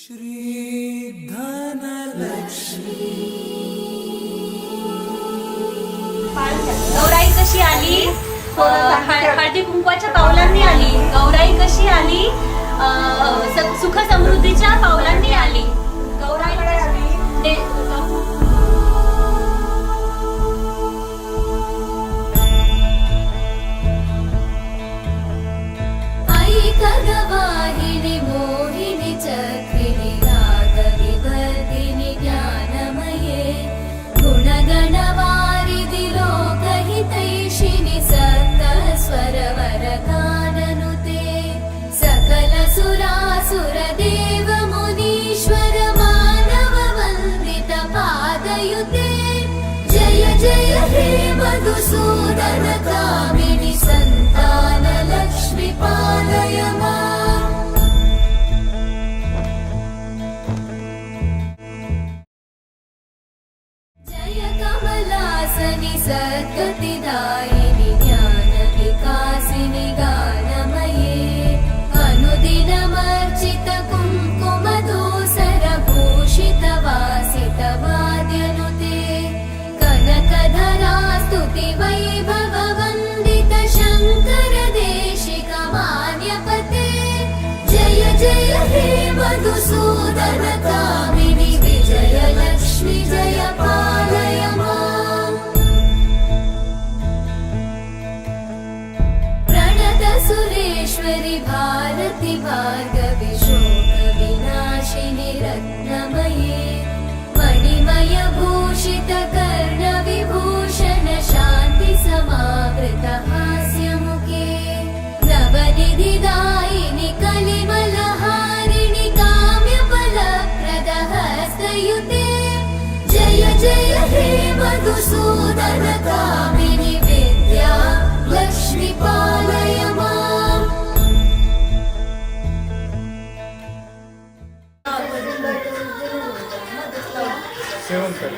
श्री धनलक्ष्मी गौराई कशी आली? हळदी कुंकवाच्या पावलांनी आली. गौराई कशी आली? सुख समृद्धीच्या पावलांनी आली. गौराई आई खगवाहिनी मोहिनी चक्रिणी रागविवर्धिनी ज्ञानमये गुणगणवारिधि लोकहितैषिणि सप्तस्वरवरगाननुते सकल सुरासुर देव मुनीश्वर मानव वन्दित पादयुते जय जय हे मधुसूदन कामिनि संतान लक्ष्मी पालय माम्। जय कमलासनि सद्गतिदायिनि ज्ञान विकासिनि गानमये अनुदिनमर्चित कुङ्कुम धूसर भूषित वासित वाद्यनुते कनकधरा स्तुति वैभव वन्दित शङ्कर देशिक मान्यपते जय जय हे मधुसूदन कामिनि विजय लक्ष्मी जय पालय माम्। प्रणत सुरेश्वरि भारति भार्गवि शोक विनाशिनि रत्नमये मणिमय भूषित कर्ण विभूषण शान्ति समावृत हास्यमुखे नवनिधिदायिनि कलिमलहारिणि काम्यफलप्रद हस्तयुते जय जय हे मधुसूदन कामिनि विद्या लक्ष्मी पालय माम्। सेवन कर